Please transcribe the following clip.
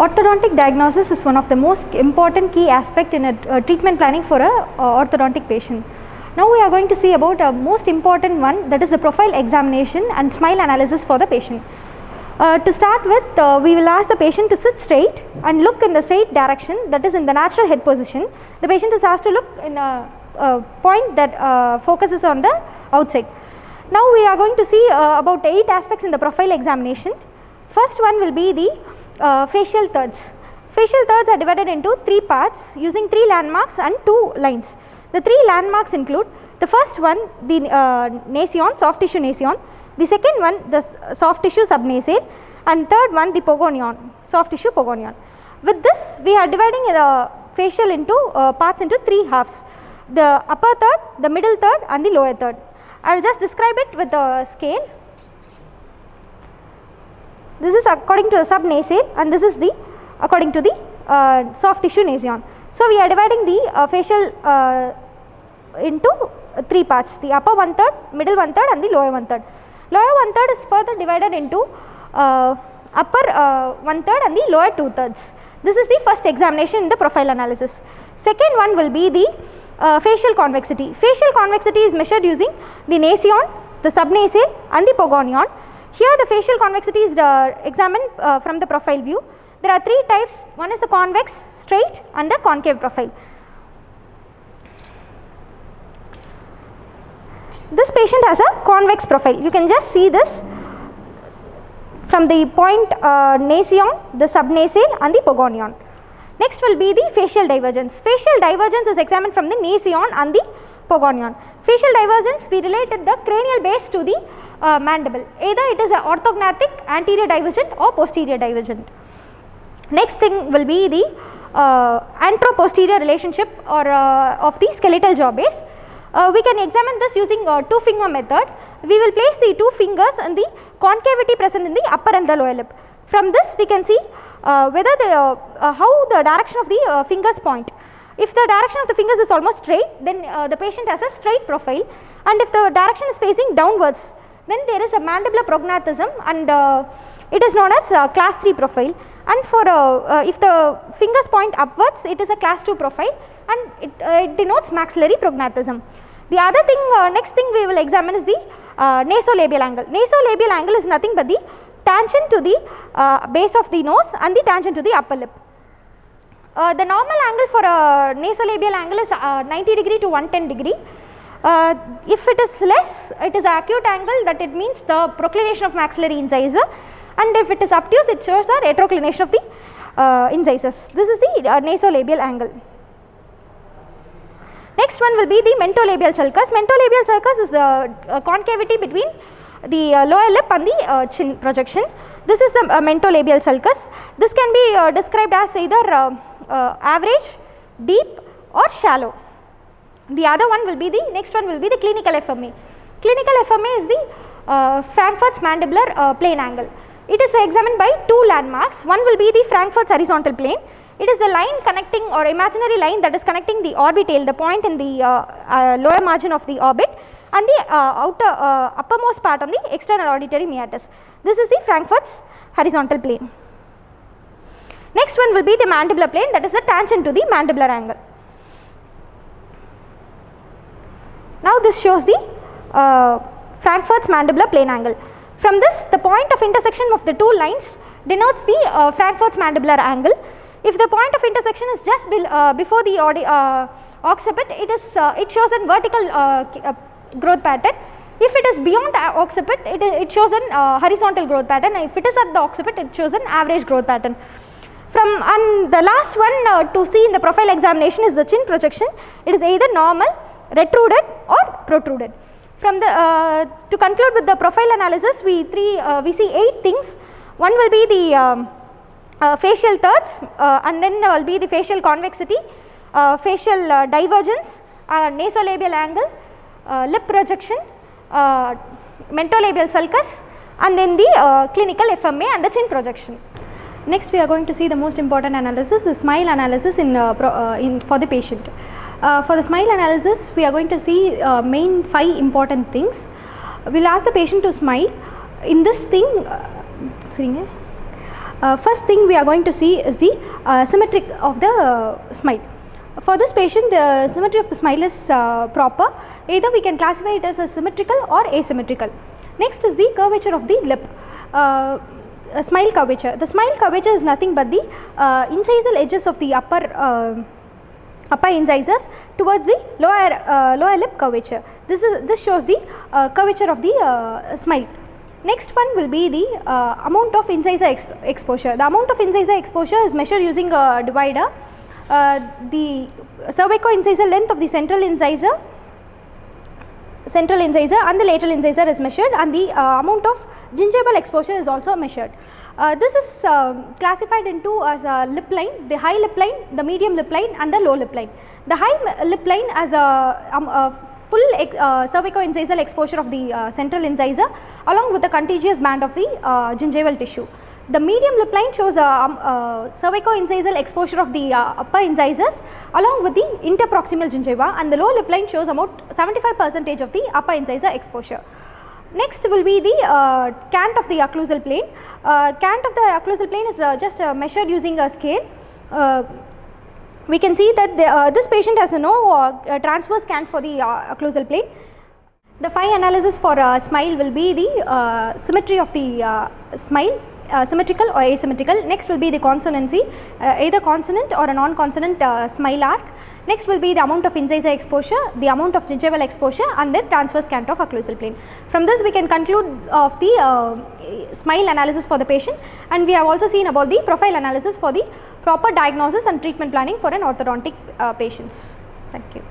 Orthodontic diagnosis is one of the most important key aspect in a treatment planning for a orthodontic patient. Now we are going to see about a most important one, that is the profile examination and smile analysis for the patient. To start with, we will ask the patient to sit straight and look in the straight direction, that is in the natural head position. The patient is asked to look in a point that focuses on the outside. Now we are going to see about 8 aspects in the profile examination. First one will be the facial thirds. Facial thirds are divided into 3 parts using 3 landmarks and 2 lines. The 3 landmarks include the first one, the nasion, soft tissue nasion, the second one, the soft tissue subnasal, and third one, the pogonion, soft tissue pogonion. With this, we are dividing the facial into parts into 3 halves, the upper third, the middle third, and the lower third. I will just describe it with the scale. This is according to the subnasal, and this is the according to the soft tissue nasion. So we are dividing the facial into 3 parts: the upper 1/3, middle 1/3, and the lower 1/3. Lower 1/3 is further divided into upper 1/3 and the lower 2/3. This is the first examination in the profile analysis. Second one will be the facial convexity. Facial convexity is measured using the nasion, the subnasal, and the pogonion. Here the facial convexity is examined from the profile view. There are 3 types. One is the convex, straight, and the concave profile. This patient has a convex profile. You can just see this from the point nasion, the subnasal, and the pogonion. Next will be the facial divergence. Facial divergence is examined from the nasion and the pogonion. Facial divergence, we related the cranial base to the mandible. Either it is an orthognathic, anterior divergent, or posterior divergent. Next thing will be the anteroposterior relationship or of the skeletal jaw base. We can examine this using 2-finger method. We will place the 2 fingers in the concavity present in the upper and the lower lip. From this we can see whether how the direction of the fingers point. If the direction of the fingers is almost straight, then the patient has a straight profile, and if the direction is facing downwards, then there is a mandibular prognathism, and it is known as class 3 profile. And for if the fingers point upwards, it is a class 2 profile, and it denotes maxillary prognathism. The other thing, next thing we will examine is the nasolabial angle. Nasolabial angle is nothing but the tangent to the base of the nose and the tangent to the upper lip. The normal angle for a nasolabial angle is 90 degree to 110 degree. If it is less, it is acute angle, that it means the proclination of maxillary incisor, and if it is obtuse, it shows a retroclination of the incisors. This is the nasolabial angle. Next one will be the mentolabial sulcus. Mentolabial sulcus is the concavity between the lower lip and the chin projection. This is the mentolabial sulcus. This can be described as either average, deep, or shallow. The other one will be the next one will be the clinical FMA. Clinical FMA is the Frankfurt's mandibular plane angle. It is examined by 2 landmarks. One will be the Frankfurt's horizontal plane. It is the line connecting or imaginary line that is connecting the orbitail, the point in the lower margin of the orbit, and the uppermost part on the external auditory meatus. This is the Frankfurt's horizontal plane. Next one will be the mandibular plane, that is the tangent to the mandibular angle. Now this shows the Frankfurt's mandibular plane angle. From this, the point of intersection of the 2 lines denotes the Frankfurt's mandibular angle. If the point of intersection is just before the occiput, it shows a vertical growth pattern. If it is beyond the occiput, it shows an horizontal growth pattern. If it is at the occiput, it shows an average growth pattern. And the last one to see in the profile examination is the chin projection. It is either normal, retruded, or protruded. From the to conclude with the profile analysis, we see 8 things. One will be the facial thirds, and then will be the facial convexity, facial divergence, nasolabial angle, lip projection, mentolabial sulcus, and then the clinical FMA and the chin projection. Next we are going to see the most important analysis, the smile analysis for the patient. For the smile analysis, we are going to see main 5 important things. We will ask the patient to smile. In this thing, First thing we are going to see is the symmetry of the smile. For this patient, the symmetry of the smile is proper. Either we can classify it as a symmetrical or asymmetrical. Next is the curvature of the lip. Smile curvature. The smile curvature is nothing but the incisal edges of the upper incisors towards the lower lip curvature. This shows the curvature of the smile. Next one will be the amount of incisor exposure. The amount of incisor exposure is measured using a divider. The cervico-incisor length of the central incisor and the lateral incisor is measured, and the amount of gingival exposure is also measured. This is classified into as a lip line, the high lip line, the medium lip line and the low lip line. The high lip line as a full cervico-incisal exposure of the central incisor along with the contiguous band of the gingival tissue. The medium lip line shows a cervico-incisal exposure of the upper incisors along with the interproximal gingiva, and the low lip line shows about 75% of the upper incisor exposure. Next will be the cant of the occlusal plane. Cant of the occlusal plane is just measured using a scale. We can see that this patient has no transverse cant for the occlusal plane. The phi analysis for smile will be the symmetry of the smile, symmetrical or asymmetrical. Next will be the consonancy, either consonant or a non-consonant smile arc. Next will be the amount of incisor exposure, the amount of gingival exposure and the transverse cant of occlusal plane. From this we can conclude of the smile analysis for the patient, and we have also seen about the profile analysis for the proper diagnosis and treatment planning for an orthodontic patients. Thank you.